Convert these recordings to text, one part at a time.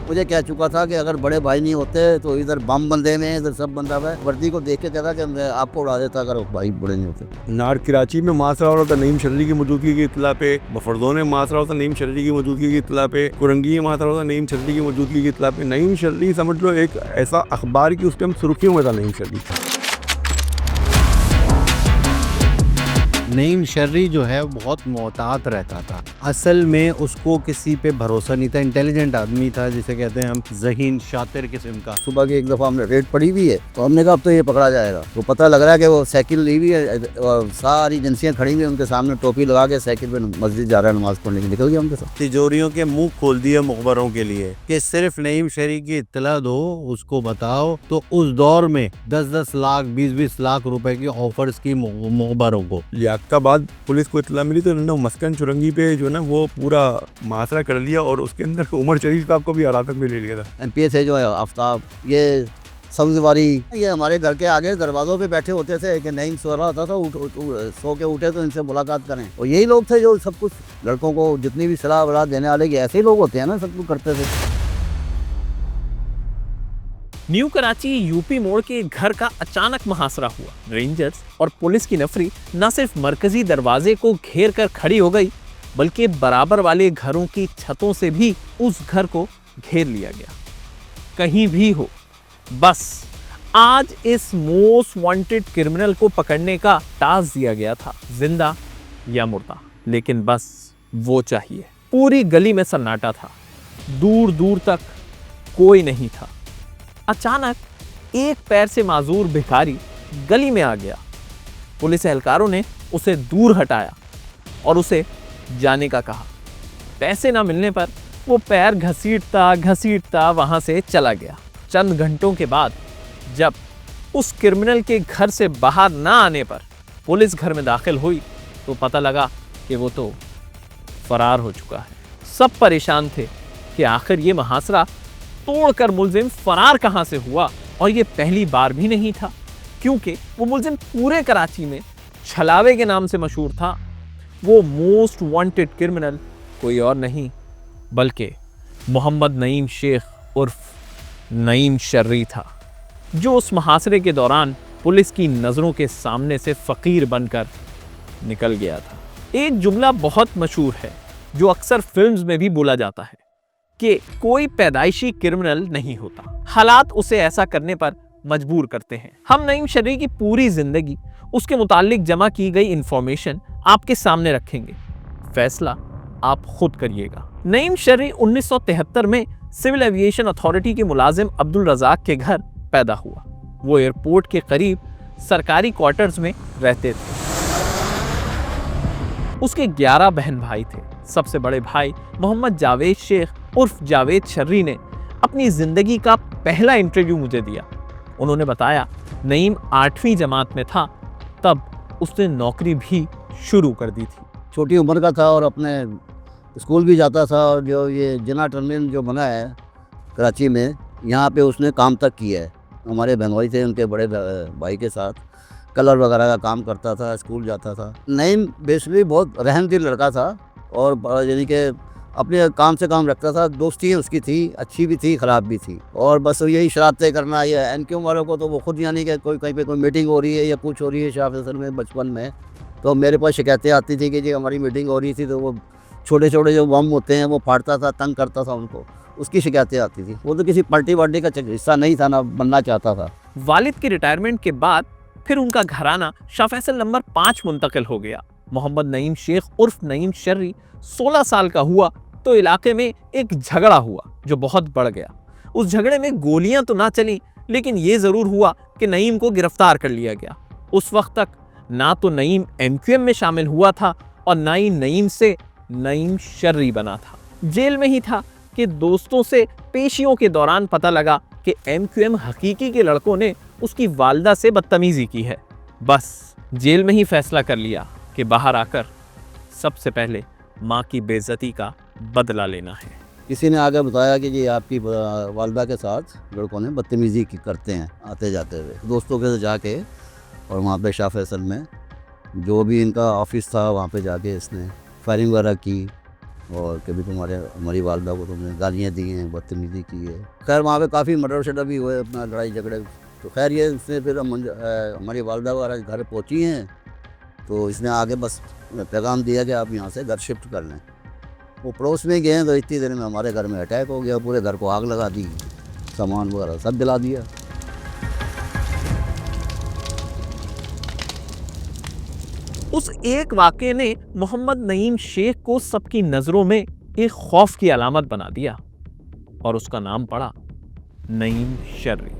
मुझे कह चुका था कि अगर बड़े भाई नहीं होते तो इधर बम बंदे में इधर सब बंदा हुआ है। वर्दी को देख के कहता कि मैं आपको उड़ा देता अगर भाई बड़े नहीं होते। नार कराची में मासरा हो रहा था नईम शर्री की मौजूदगी की इत्तला पे, मफरदों में मासरा होता नईम शर्री की मौजूदगी की इत्तला पे, कुरंगी में मासरा होता नईम शर्री की मौजूदगी की इत्तला पे। नईम शर्री समझ लो एक ऐसा अखबार की उस टाइम सुर्खियों में था नईम शर्री। नईम शर्री जो है बहुत मोहतात रहता था। असल में उसको किसी पे भरोसा नहीं था। इंटेलिजेंट आदमी था, जिसे कहते हैं हम ज़हीन शातिर किस्म का। सुबह की एक दफ़ा हमने रेड पड़ी हुई है तो हमने कहा अब तो ये पकड़ा जाएगा। तो पता लग रहा है कि वो साइकिल ली हुई है और सारी एजेंसियाँ खड़ी हुई, उनके सामने टोपी लगा के साइकिल पे मस्जिद जा रहा है नमाज पढ़ने के। निकल गया उनके साथ। तिजोरियों के मुंह खोल दिए मुखबरों के लिए कि सिर्फ नईम शर्री की इत्तला दो, उसको बताओ। तो उस दौर में 10-10 लाख 20-20 लाख रुपए की ऑफर्स की मुखबरों को। लियाकत बाद पुलिस को इत्तला मिली तो उन्होंने मस्कन चुरंगी पे जो ना वो पूरा मासरा कर लिया और उसके अंदर उमर शरीफ साहब को भी हिरासत में ले लिया था। MPA से जो है आफ्ताब, ये सब्जवारी, ये हमारे घर के आगे दरवाज़ों पे बैठे होते थे कि नहीं सो रहा होता था, सो के उठे तो इनसे मुलाकात करें। और यही लोग थे जो सब कुछ लड़कों को जितनी भी सलाह वलाह देने वाले, ऐसे ही लोग होते हैं ना, सब कुछ करते थे। न्यू कराची यूपी मोड़ के घर का अचानक मुहासरा हुआ। रेंजर्स और पुलिस की नफरी न सिर्फ मरकजी दरवाजे को घेर कर खड़ी हो गई, बल्कि बराबर वाले घरों की छतों से भी उस घर को घेर लिया गया। कहीं भी हो, बस आज इस मोस्ट वांटेड क्रिमिनल को पकड़ने का टास्क दिया गया था, जिंदा या मुर्दा। लेकिन बस वो चाहिए। पूरी गली में सन्नाटा था, दूर दूर तक कोई नहीं था। अचानक एक पैर से माजूर भिखारी गली में आ गया। पुलिस एहलकारों ने उसे दूर हटाया और उसे जाने का कहा। पैसे ना मिलने पर वो पैर घसीटता घसीटता वहां से चला गया। चंद घंटों के बाद जब उस क्रिमिनल के घर से बाहर ना आने पर पुलिस घर में दाखिल हुई तो पता लगा कि वो तो फरार हो चुका है। सब परेशान थे कि आखिर ये मुहासरा तोड़कर मुलजिम फरार कहां से हुआ। और ये पहली बार भी नहीं था, क्योंकि वो मुलजिम पूरे कराची में छलावे के नाम से मशहूर था। वो मोस्ट वांटेड क्रिमिनल कोई और नहीं बल्कि मोहम्मद नईम शेख उर्फ नईम शर्री था, जो उस मुहासरे के दौरान पुलिस की नज़रों के सामने से फ़कीर बनकर निकल गया था। एक जुमला बहुत मशहूर है जो अक्सर फिल्म्स में भी बोला जाता है कि कोई पैदाइशी क्रिमिनल नहीं होता, हालात उसे ऐसा करने पर मजबूर करते हैं। हम नईम शर्री की पूरी जिंदगी, उसके मुतालिक जमा की गई इंफॉर्मेशन आपके सामने रखेंगे। फैसला आप खुद करिएगा। नईम शर्री 1973 में सिविल एविएशन अथॉरिटी के मुलाजिम अब्दुल रज़ाक के घर पैदा हुआ। वो एयरपोर्ट के करीब सरकारी क्वार्टर्स में रहते थे। उसके 11 बहन भाई थे। सबसे बड़े भाई मोहम्मद जावेद शेख उर्फ जावेद शर्री ने अपनी जिंदगी का पहला इंटरव्यू मुझे दिया। उन्होंने बताया, नईम 8वीं जमात में था तब उसने नौकरी भी शुरू कर दी थी। छोटी उम्र का था और अपने स्कूल भी जाता था। और जो ये जिना टर्मिनल जो बना है कराची में, यहाँ पे उसने काम तक किया है। हमारे बहनोई थे, उनके बड़े भाई के साथ कलर वगैरह का काम करता था, स्कूल जाता था। नईम बेसिकली बहुत रहमदिल लड़का था और यानी कि अपने काम से काम रखता था। दोस्ती उसकी थी, अच्छी भी थी, ख़राब भी थी। और बस यही शरारतें करना। ये NQM वालों को तो वो खुद, यानी कि कोई कहीं पे कोई मीटिंग हो रही है या कुछ हो रही है, शाह फैसल में बचपन में, तो मेरे पास शिकायतें आती थी कि जी हमारी मीटिंग हो रही थी तो वो छोटे छोटे जो बम होते हैं वो फाड़ता था, तंग करता था उनको, उसकी शिकायतें आती थी। वो तो किसी पार्टी वार्टी का हिस्सा नहीं था, ना बनना चाहता था। वालिद की रिटायरमेंट के बाद फिर उनका घराना शाह फैसल नंबर 5 मुंतकिल हो गया। मोहम्मद नईम शेख उर्फ नईम शर्री 16 साल का हुआ तो इलाके में एक झगड़ा हुआ जो बहुत बढ़ गया। उस झगड़े में गोलियां तो ना चली, लेकिन ये जरूर हुआ कि नईम को गिरफ्तार कर लिया गया। उस वक्त तक ना तो नईम MQM में शामिल हुआ था और ना ही नईम से नईम शर्री बना था। जेल में ही था कि दोस्तों से पेशियों के दौरान पता लगा कि MQM हकीकी के लड़कों ने उसकी वालदा से बदतमीजी की है। बस जेल में ही फैसला कर लिया कि बाहर आकर सबसे पहले माँ की बेइज्जती का बदला लेना है। किसी ने आगे बताया कि जी आपकी वालदा के साथ लड़कों ने बदतमीज़ी करते हैं आते जाते हुए। दोस्तों के साथ जाके और वहाँ पे शाह फैसल में जो भी इनका ऑफिस था वहाँ पे जाके इसने फायरिंग वगैरह की और कभी तुम्हारे हमारी वालदा को तुमने गालियाँ दी हैं, बदतमीज़ी की है। खैर वहाँ पे काफ़ी मर्डर शर्डर भी हुए, अपना लड़ाई झगड़े। तो खैर ये इसने फिर हमारी वालदा वगैरह घर पहुँची हैं, तो इसने आगे बस पैगाम दिया कि आप यहाँ से घर शिफ्ट कर लें। वो पड़ोस में गए तो इतनी देर में हमारे घर में अटैक हो गया, पूरे घर को आग लगा दी, सामान वगैरह सब जला दिया। उस एक वाक़ये ने मोहम्मद नईम शेख को सबकी नजरों में एक खौफ की अलामत बना दिया और उसका नाम पड़ा नईम शर्री।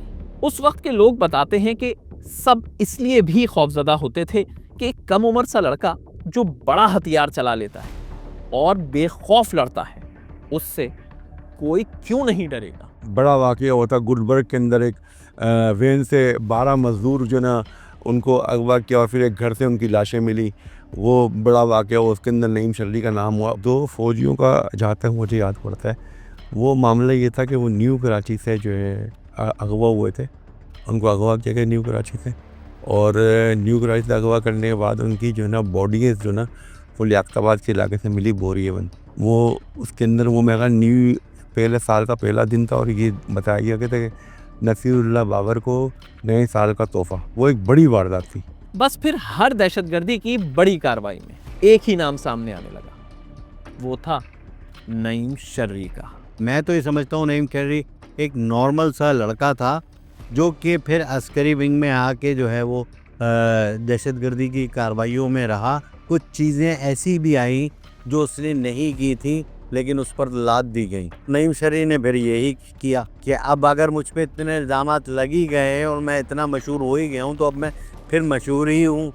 उस वक्त के लोग बताते हैं कि सब इसलिए भी खौफजदा होते थे कि एक कम उम्र सा लड़का जो बड़ा हथियार चला लेता है और बेखौफ लड़ता है, उससे कोई क्यों नहीं डरेगा। बड़ा वाक़या होता गुलबर्ग के अंदर, एक वैन से 12 मज़दूर जो ना उनको अगवा किया और फिर एक घर से उनकी लाशें मिली, वो बड़ा वाक़या हुआ। उसके अंदर नईम शर्री का नाम हुआ। 2 फ़ौजियों का जहाँ तक मुझे याद पड़ता है, वो मामला ये था कि वो न्यू कराची से जो है अगवा हुए थे। उनको अगवा किया गया न्यू कराची से, और न्यू कराची से अगवा करने के बाद उनकी जो है ना बॉडीज़ जो ना वो लियाकताबाद के इलाके से मिली, बोरियवन। वो उसके अंदर वो मेरा न्यू पहले साल का पहला दिन था और ये बताया गया कि नसीरुल्लाह बाबर को नए साल का तोहफा। वो एक बड़ी वारदात थी। बस फिर हर दहशतगर्दी की बड़ी कार्रवाई में एक ही नाम सामने आने लगा, वो था नईम शर्री का। मैं तो ये समझता हूँ नईम शर्री एक नॉर्मल सा लड़का था जो कि फिर अस्करी विंग में आके जो है वो दहशतगर्दी की कार्रवाइयों में रहा। कुछ चीज़ें ऐसी भी आई जो उसने नहीं की थी लेकिन उस पर लाद दी गई। नईम शर्री ने फिर यही किया कि अब अगर मुझ पे इतने इल्ज़ामात लगी गए और मैं इतना मशहूर हो ही गया हूँ तो अब मैं फिर मशहूर ही हूँ,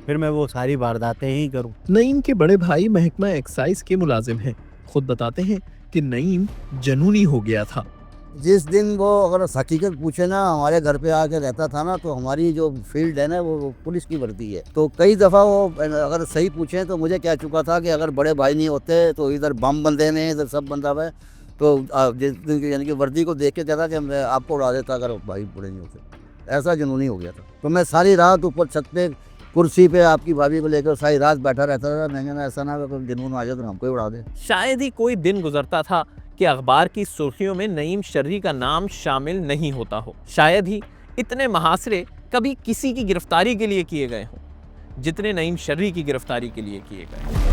फिर मैं वो सारी वारदातें ही करूँ। नईम के बड़े भाई महकमा एक्साइज के मुलाजिम हैं। खुद बताते हैं कि नईम जनूनी हो गया था। जिस दिन वो अगर हकीकत पूछे ना, हमारे घर पे आके रहता था ना, तो हमारी जो फील्ड है ना वो पुलिस की वर्दी है। तो कई दफ़ा वो अगर सही पूछें तो मुझे कह चुका था कि अगर बड़े भाई नहीं होते तो इधर बम बंदे हैं, इधर सब बंदा हुआ है, तो जिस दिन यानी कि वर्दी को देख के कहता कि मैं आपको उड़ा देता अगर भाई बड़े नहीं होते। ऐसा जुनूनी हो गया था। तो मैं सारी रात ऊपर छत पे कुर्सी पे आपकी भाभी को लेकर सारी रात बैठा रहता था। मैंने ना ऐसा ना जुनून आ जाए तो हमको ही उड़ा दे। शायद ही कोई दिन गुजरता था कि अखबार की सुर्खियों में नईम शर्री का नाम शामिल नहीं होता हो। शायद ही इतने मुहासरे कभी किसी की गिरफ्तारी के लिए किए गए हों जितने नईम शर्री की गिरफ्तारी के लिए किए गए।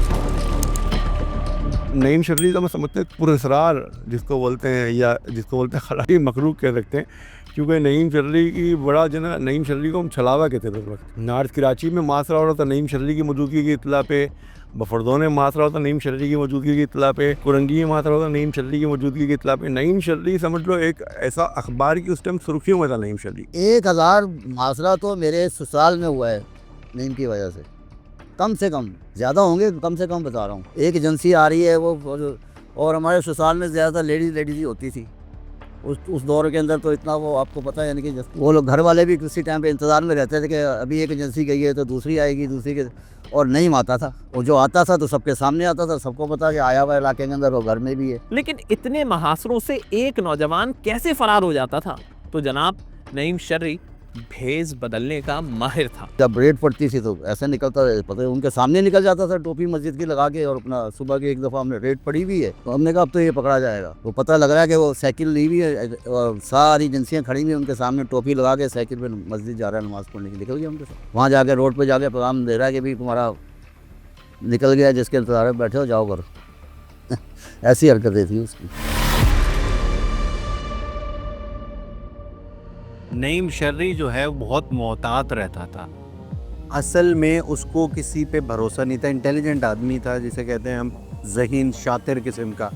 नईम शर्री का मैं समझते हैं पुरस्कार जिसको बोलते हैं, या जिसको बोलते हैं खलाड़ी मखलूक कह सकते हैं, क्योंकि नईम शर्री की बड़ा जो ना, नईम शर्री को हम छलावा कहते थे उस वक्त। नॉर्थ कराची में मासरा हो रहा था नईम शर्री की मौजूदगी की इत्तला पे, बफरदों में मासरा होता नईम शर्री की मौजूदगी की इत्तला पे, कुरंगी में मासरा होता नईम शर्री की मौजूदगी की इत्तला पे। नईम शर्री समझ लो एक ऐसा अखबार की उस टाइम सुर्खियों में था नईम शर्री। 1000 मासरा तो मेरे ससुराल में हुआ है नईम की वजह से, कम से कम। ज़्यादा होंगे, कम से कम बता रहा हूँ। एक एजेंसी आ रही है वो, और हमारे ससुराल में ज़्यादा लेडीज़ ही होती थी उस दौर के अंदर। तो इतना वो आपको पता है, यानी कि वो लोग घर वाले भी किसी टाइम पे इंतज़ार में रहते थे कि अभी एक एजेंसी गई है तो दूसरी आएगी, दूसरी के, और नहीं आता था। और जो आता था तो सबके सामने आता था, सबको पता कि आया हुआ इलाके के अंदर वो घर में भी है। लेकिन इतने महासरों से एक नौजवान कैसे फरार हो जाता था? तो जनाब नईम शर्री भेस बदलने का माहिर था। जब रेड पड़ती थी तो ऐसे निकलता था, पता है उनके सामने निकल जाता था टोपी मस्जिद की लगा के। और अपना सुबह की एक दफ़ा हमने रेड पड़ी हुई है तो हमने कहा अब तो ये पकड़ा जाएगा। वो पता लग रहा है कि वो साइकिल ली हुई है और सारी एजेंसियाँ खड़ी हुई उनके सामने, टोपी लगा के साइकिल पे मस्जिद जा रहा है नमाज़ पढ़ने की। निकल गया उनके साथ, वहाँ जाके रोड पर जाके पैगाम दे रहा है कि भाई तुम्हारा निकल गया, जिसके इंतजार में बैठे हो जाओ करो। ऐसी हरकतें थी उसकी। नईम शर्री जो है बहुत मोहतात रहता था। असल में उसको किसी पे भरोसा नहीं था। इंटेलिजेंट आदमी था, जिसे कहते हैं हम ज़हीन शातिर किस्म का।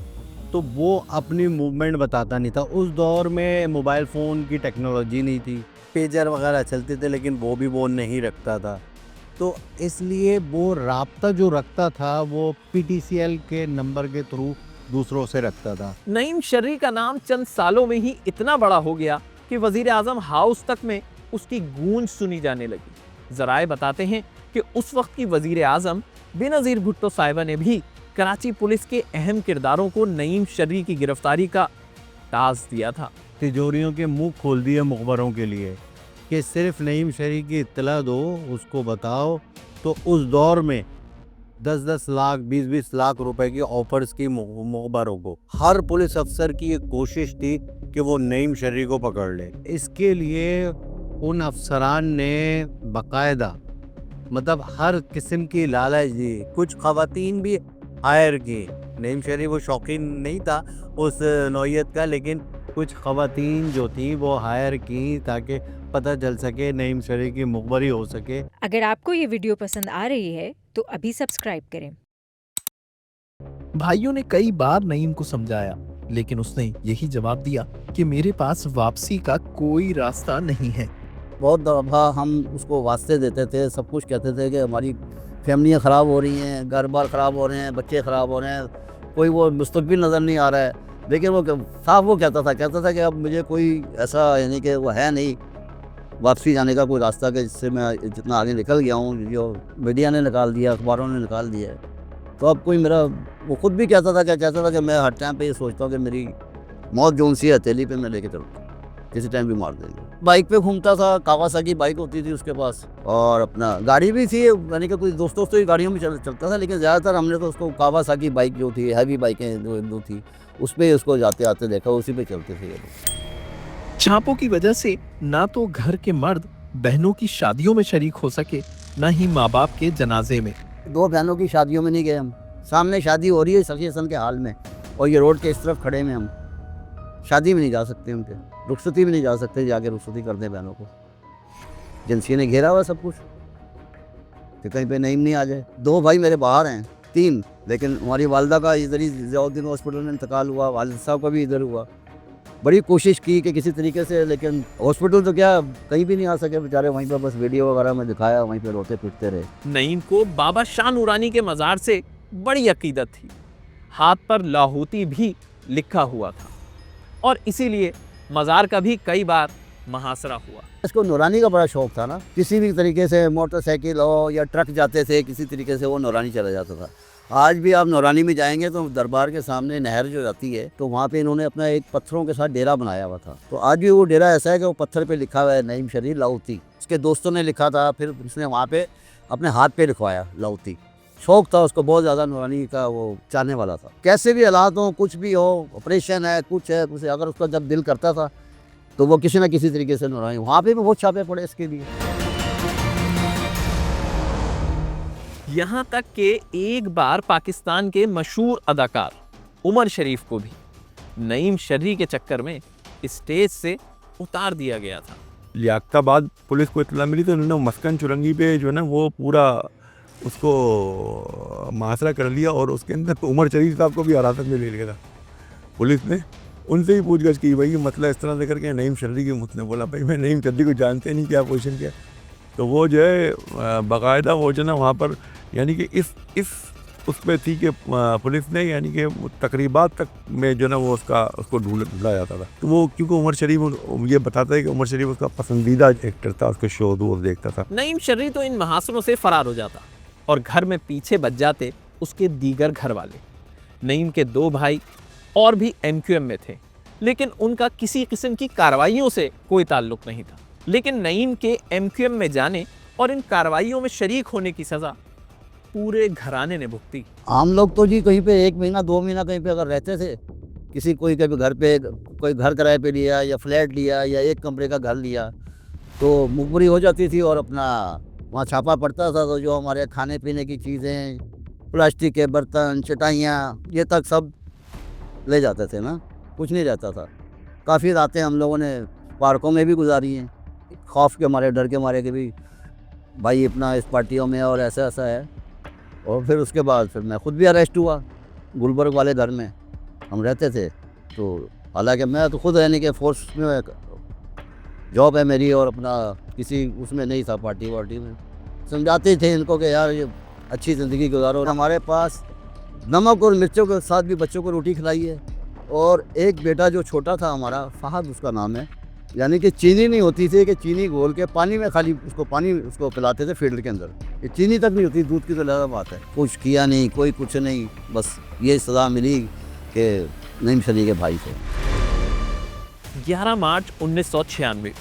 तो वो अपनी मूवमेंट बताता नहीं था। उस दौर में मोबाइल फ़ोन की टेक्नोलॉजी नहीं थी, पेजर वगैरह चलते थे लेकिन वो भी वो नहीं रखता था। तो इसलिए वो राब्ता जो रखता था वो PTCL के नंबर के थ्रू दूसरों से रखता था। नईम शर्री का नाम चंद सालों में ही इतना बड़ा हो गया कि वजीर आजम हाउस तक में उसकी गूंज सुनी जाने लगी। जराए बताते हैं कि उस वक्त की वजीर आजम बेनज़ीर भुट्टो साहिबा ने भी कराची पुलिस के अहम किरदारों को नईम शर्री की गिरफ्तारी का ताज़ दिया था। तिजोरियों के मुंह खोल दिए मुखबरों के लिए कि सिर्फ नईम शर्री की इत्तला दो, उसको बताओ, तो उस दौर में 10-10 लाख 20-20 लाख रुपए की ऑफर्स की मुखबरों को। हर पुलिस अफसर की एक कोशिश थी कि वो नईम शर्री को पकड़ ले। इसके लिए उन अफसरान ने बाकायदा मतलब हर किस्म की लालच दी, कुछ खवातीन भी हायर की। नईम शर्री वो शौकीन नहीं था उस नौइयत का, लेकिन कुछ खवातीन जो थी वो हायर की ताकि पता चल सके नईम शर्री की मुखबरी हो सके। अगर आपको ये वीडियो पसंद आ रही है तो अभी सब्सक्राइब करें। भाइयों ने कई बार नईम को समझाया, लेकिन उसने यही जवाब दिया कि मेरे पास वापसी का कोई रास्ता नहीं है। बहुत दफ़ा हम उसको वास्ते देते थे, सब कुछ कहते थे कि हमारी फैमिलियाँ ख़राब हो रही हैं, घर बार ख़राब हो रहे हैं, बच्चे ख़राब हो रहे हैं, कोई वो मुस्तकबिल नज़र नहीं आ रहा है। लेकिन वो साफ वो कहता था कि अब मुझे कोई ऐसा यानी कि वो है नहीं वापसी जाने का कोई रास्ता कि जिससे मैं जितना आगे निकल गया हूँ, जो मीडिया ने निकाल दिया, अखबारों ने निकाल दिया है, तो अब कोई मेरा वो खुद भी कहता था कि मैं हर टाइम पे ये सोचता हूँ कि मेरी मौत जो सी हथेली पे मैं लेके चलूँ, किसी टाइम भी मार देंगे। बाइक पे घूमता था, कावासाकी बाइक होती थी उसके पास, और अपना गाड़ी भी थी, यानी कि कुछ दोस्तों की गाड़ियों में चलता था, लेकिन ज़्यादातर हमने तो उसको कावासाकी बाइक जो थी, हैवी बाइकें जो दो थी, उस पर उसको जाते आते देखा, उसी पे चलते थे ये लोग। छापों की वजह से ना तो घर के मर्द बहनों की शादियों में शरीक हो सके, ना ही माँ बाप के जनाजे में। 2 बहनों की शादियों में नहीं गए हम, सामने शादी हो रही है सक्सेशन के हाल में, और ये रोड के इस तरफ खड़े में हम शादी में नहीं जा सकते, उनके रुखसती में नहीं जा सकते, जाके रुखसती कर दें बहनों को। एजेंसी ने घेरा हुआ सब कुछ कि कहीं पे नईम नहीं आ जाए। 2 भाई मेरे बाहर हैं, 3, लेकिन हमारी वालदा का इधर ही ज़ियाउद्दीन हॉस्पिटल में इंतकाल हुआ, वालिद साहब का भी इधर हुआ। बड़ी कोशिश की कि किसी तरीके से, लेकिन हॉस्पिटल तो क्या कहीं भी नहीं आ सके बेचारे, वहीं पर बस वीडियो वगैरह में दिखाया, वहीं पर रोते फिरते रहे। नईम को बाबा शाह नूरानी के मज़ार से बड़ी अकीदत थी, हाथ पर लाहौती भी लिखा हुआ था, और इसीलिए मज़ार का भी कई बार मुहासरा हुआ। इसको नूरानी का बड़ा शौक था ना, किसी भी तरीके से मोटरसाइकिल हो या ट्रक जाते थे, किसी तरीके से वो नूरानी चला जाता था। आज भी आप नूरानी में जाएंगे तो दरबार के सामने नहर जो जाती है, तो वहाँ पे इन्होंने अपना एक पत्थरों के साथ डेरा बनाया हुआ था। तो आज भी वो डेरा ऐसा है कि वो पत्थर पे लिखा हुआ है नईम शर्री लाहौती। उसके दोस्तों ने लिखा था, फिर उसने वहाँ पे अपने हाथ पे लिखवाया लाहौती। शौक था उसको बहुत ज़्यादा, नूरानी का वो चाहने वाला था। कैसे भी हालात हो, कुछ भी हो, ऑपरेशन है, कुछ है, कुछ है, अगर उसका जब दिल करता था तो वो किसी न किसी तरीके से नूरानी, वहाँ पे भी बहुत छापे पड़े इसके लिए। यहाँ तक कि एक बार पाकिस्तान के मशहूर अदाकार उमर शरीफ को भी नईम शर्री के चक्कर में स्टेज से उतार दिया गया था। लियाकताबाद पुलिस को इत्तला मिली तो उन्होंने मस्कन चुरंगी पे जो है ना वो पूरा उसको मुहासरा कर लिया, और उसके अंदर उमर शरीफ साहब को भी हिरासत में ले लिया था पुलिस ने। उनसे ही पूछगछ की, भाई मतलब इस तरह से करके नईम शर्री की। मुझने बोला भाई मैं नईम शर्री को जानते नहीं, क्या पोजीशन क्या। तो वो जो है बाकायदा वो जो ना वहाँ पर यानी कि इस उस पर थी कि पुलिस ने यानी कि तकरीबात तक में जो ना वो उसको ढूंढा जाता था। तो वो क्योंकि उमर शरीफ ये बताता है कि उमर शरीफ उसका पसंदीदा एक्टर था, उसके शो वो देखता था। नईम शर्री तो इन मुहासरों से फरार हो जाता और घर में पीछे बच जाते उसके दीगर घर वाले। नईम के 2 भाई और भी MQM में थे, लेकिन उनका किसी किस्म की कार्रवाइयों से कोई ताल्लुक नहीं था। लेकिन नईम के MQM में जाने और इन कार्रवाइयों में शरीक होने की सज़ा पूरे घराने ने भुगती। आम लोग तो जी कहीं पे 1 महीना 2 महीना कहीं पे अगर रहते थे, किसी कोई कभी घर पे कोई घर किराए पे लिया या फ्लैट लिया या 1 कमरे का घर लिया, तो मुखबरी हो जाती थी और अपना वहाँ छापा पड़ता था। तो जो हमारे खाने पीने की चीज़ें, प्लास्टिक के बर्तन, चटाइयाँ, ये तक सब ले जाते थे ना, कुछ नहीं रहता था। काफ़ी रातें हम लोगों ने पार्कों में भी गुजारी हैं, खौफ के मारे, डर के मारे कि भी भाई अपना इस पार्टियों में और ऐसा ऐसा है। और फिर उसके बाद फिर मैं खुद भी अरेस्ट हुआ, गुलबर्ग वाले घर में हम रहते थे। तो हालांकि मैं तो खुद यानी कि फोर्स में जॉब है मेरी, और अपना किसी उसमें नहीं था पार्टी वार्टी में। समझाते थे इनको कि यार ये अच्छी ज़िंदगी गुजारो। हमारे पास नमक और मिर्चों के साथ भी बच्चों को रोटी खिलाई है। और एक बेटा जो छोटा था हमारा, फहद उसका नाम है, यानी कि चीनी नहीं होती थी कि चीनी घोल के पानी में खाली उसको पानी उसको पिलाते थे फील्ड के अंदर, ये चीनी तक नहीं होती, दूध की तो ज़्यादा बात है। कुछ किया नहीं, कोई कुछ नहीं, बस ये सज़ा मिली कि नईम शर्री के भाई थे। 11 मार्च 1996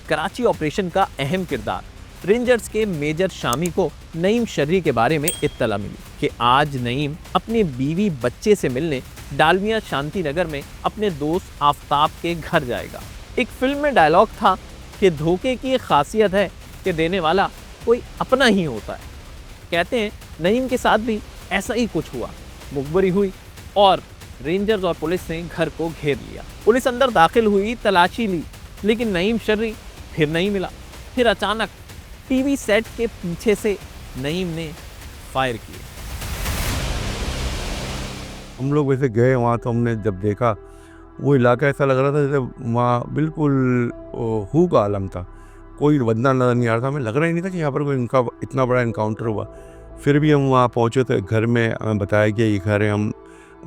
कराची ऑपरेशन का अहम किरदार रेंजर्स के मेजर शामी को नईम शर्री के बारे में इत्तला मिली कि आज नईम अपने बीवी बच्चे से मिलने डालमिया शांति नगर में अपने दोस्त आफताब के घर जाएगा। एक फिल्म में डायलॉग था कि धोखे की एक खासियत है कि देने वाला कोई अपना ही होता है। कहते हैं नईम के साथ भी ऐसा ही कुछ हुआ। मुखबरी हुई और रेंजर्स और पुलिस ने घर को घेर लिया। पुलिस अंदर दाखिल हुई, तलाशी ली, लेकिन नईम शर्री फिर नहीं मिला। फिर अचानक टीवी सेट के पीछे से नईम ने फायर किए। हम लोग वैसे गए वहाँ, तो हमने जब देखा वो इलाका ऐसा लग रहा था जैसे वहाँ बिल्कुल हू का आलम था, कोई बंदा नज़र नहीं आ रहा था। हमें लग रहा ही नहीं था कि यहाँ पर कोई इनका इतना बड़ा इनकाउंटर हुआ। फिर भी हम वहाँ पहुँचे थे, घर में हमें बताया कि ये घर है।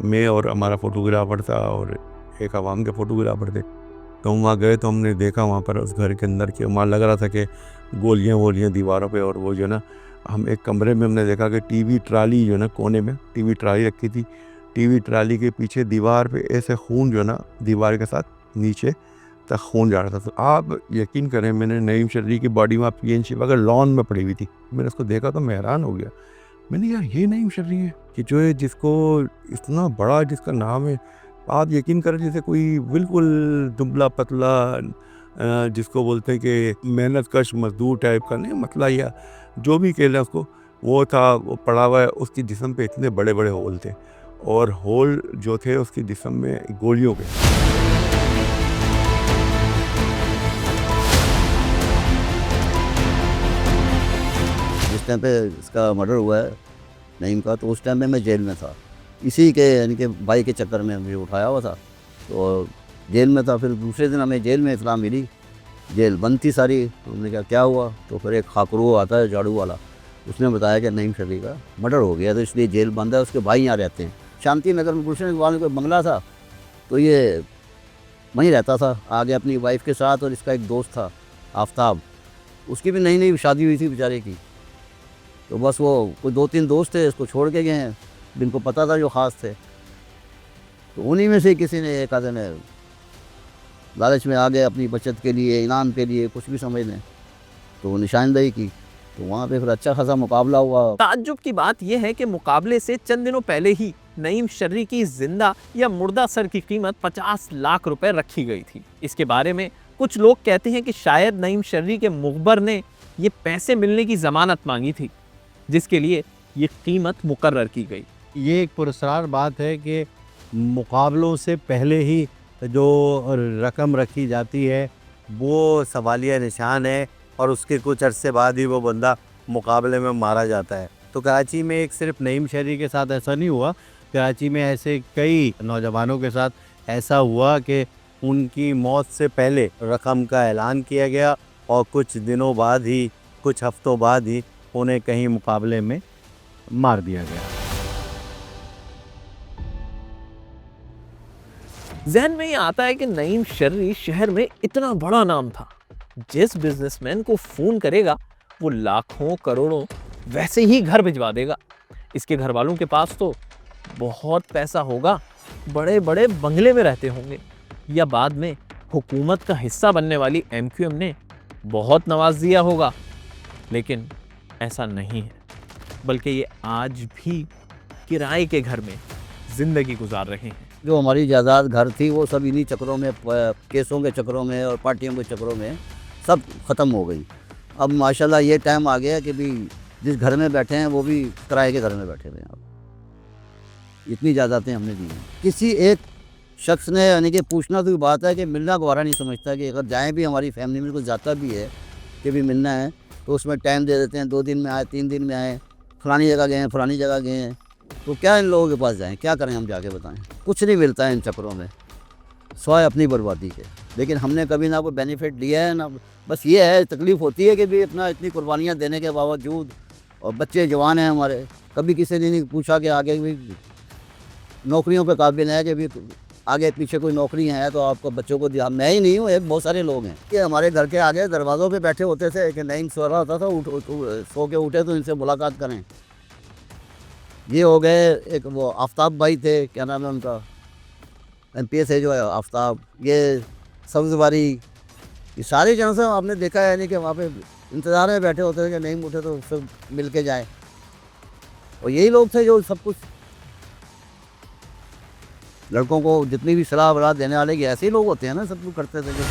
मैं और हमारा फ़ोटोग्राफ़र था और एक आवाम के फ़ोटोग्राफ़र थे, तो हम वहाँ गए तो हमने देखा वहाँ पर उस घर के अंदर कि वहाँ लग रहा था कि गोलियाँ वोलियाँ दीवारों पे। और वो जो ना, हम एक कमरे में हमने देखा कि टीवी ट्राली जो ना कोने में टीवी ट्राली रखी थी, टीवी ट्राली के पीछे दीवार पे ऐसे खून जो ना दीवार के साथ नीचे तक खून जा रहा था। तो आप यकीन करें, मैंने नईम शर्री की बॉडी वहाँ PNC अगर लॉन में पड़ी हुई थी। मैंने उसको देखा तो मैं हैरान हो गया। मैंने यार ये नईम शर्री है कि जो है जिसको इतना बड़ा जिसका नाम है। आप यकीन करें जैसे कोई बिल्कुल दुबला पतला जिसको बोलते हैं कि मेहनत कश मजदूर टाइप का, नहीं मतला या जो भी कह लें उसको, वो था। वो पड़ा हुआ है, उसकी जिस्म पे इतने बड़े बड़े होल थे और होल जो थे उसकी जिस्म में गोलियों के। जिस टाइम पे इसका मर्डर हुआ है नईम का, तो उस टाइम में मैं जेल में था। इसी के यानी कि भाई के चक्कर में मुझे उठाया हुआ था, तो जेल में था। फिर दूसरे दिन हमें जेल में इत्तला मिली, जेल बंद थी सारी। तो हमने कहा क्या हुआ, तो फिर एक खाकरू आता है झाड़ू वाला, उसने बताया कि नईम शर्री का मर्डर हो गया, तो इसलिए जेल बंद है। उसके भाई यहाँ रहते हैं शांति नगर में, गुलशन इकबाल कोई बंगला था, तो ये वहीं रहता था आगे अपनी वाइफ के साथ। और इसका एक दोस्त था आफताब, उसकी भी नई नई शादी हुई थी बेचारे की। तो बस वो कोई 2-3 दोस्त थे, इसको छोड़ के गए हैं जिनको पता था जो ख़ास थे। तो उन्हीं में से किसी ने, एक आधे ने लालच में आ गए अपनी बचत के लिए, इनाम के लिए, कुछ भी समझ लें, तो निशानदेही की। तो वहाँ पे फिर अच्छा खासा मुकाबला हुआ। ताज्जुब की बात यह है कि मुकाबले से चंद दिनों पहले ही नईम शर्री की जिंदा या मुर्दा सर की कीमत 50 लाख रुपए रखी गई थी। इसके बारे में कुछ लोग कहते हैं कि शायद नईम शर्री के मुखबर ने ये पैसे मिलने की जमानत मांगी थी, जिसके लिए ये कीमत मुकर्रर की गई। ये एक पुरस्कार बात है कि मुकाबलों से पहले ही जो रकम रखी जाती है वो सवालिया निशान है, और उसके कुछ अरसे बाद ही वो बंदा मुकाबले में मारा जाता है। तो कराची में एक सिर्फ नईम शर्री के साथ ऐसा नहीं हुआ, कराची में ऐसे कई नौजवानों के साथ ऐसा हुआ कि उनकी मौत से पहले रकम का ऐलान किया गया और कुछ दिनों बाद ही, कुछ हफ्तों बाद ही उन्हें कहीं मुकाबले में मार दिया गया। जहन में ये आता है कि नईम शर्री शहर में इतना बड़ा नाम था, जिस बिजनेसमैन को फोन करेगा वो लाखों करोड़ों वैसे ही घर भिजवा देगा। इसके घर वालों के पास तो बहुत पैसा होगा, बड़े बड़े बंगले में रहते होंगे, या बाद में हुकूमत का हिस्सा बनने वाली MQM ने बहुत नवाज दिया होगा। लेकिन ऐसा नहीं है, बल्कि ये आज भी किराए के घर में जिंदगी गुजार रहे हैं। जो हमारी जायदाद घर थी वो सब इन्हीं चक्करों में, केसों के चक्करों में और पार्टियों के चक्करों में सब ख़त्म हो गई। अब माशाल्लाह ये टाइम आ गया कि भी जिस घर में बैठे हैं वो भी किराए के घर में बैठे हुए हैं। अब इतनी जायदादें हमने दी हैं। किसी एक शख्स ने यानी कि पूछना तो बात है कि मिलना गवारा नहीं समझता कि अगर जाएँ भी, हमारी फैमिली में कुछ जाता भी है कि भी मिलना है, तो उसमें टाइम दे देते हैं, 2 दिन में आए, 3 दिन में आए, फलानी जगह गए हैं, फलानी जगह गए हैं। तो क्या इन लोगों के पास जाएं, क्या करें हम जाके बताएं? कुछ नहीं मिलता है इन चक्करों में, स्वाय अपनी बर्बादी के। लेकिन हमने कभी ना कोई बेनिफिट लिया है ना, बस ये है तकलीफ़ होती है कि भी अपना इतनी कुर्बानियाँ देने के बावजूद, और बच्चे जवान हैं हमारे, कभी किसी ने नहीं पूछा कि आगे भी नौकरियों पे काबिल है कि भी आगे पीछे कोई नौकरी है तो आपको बच्चों को दिया। मैं ही नहीं हूँ, एक बहुत सारे लोग हैं कि हमारे घर के आगे दरवाज़ों पे बैठे होते थे कि नहीं सो रहा होता था, सो के उठे तो इनसे मुलाकात करें। ये हो गए। एक वो आफताब भाई थे, क्या नाम है उनका, MPS है जो है आफताब, ये सब्ज़बारी, ये सारी जगह से आपने देखा है नहीं कि वहाँ पे इंतज़ार में बैठे होते थे कि नहीं उठे तो सब मिल के जाए। और यही लोग थे जो सब कुछ लड़कों को जितनी भी सलाह वलाह देने वाले, कि ऐसे ही लोग होते हैं ना, सब कुछ करते थे जो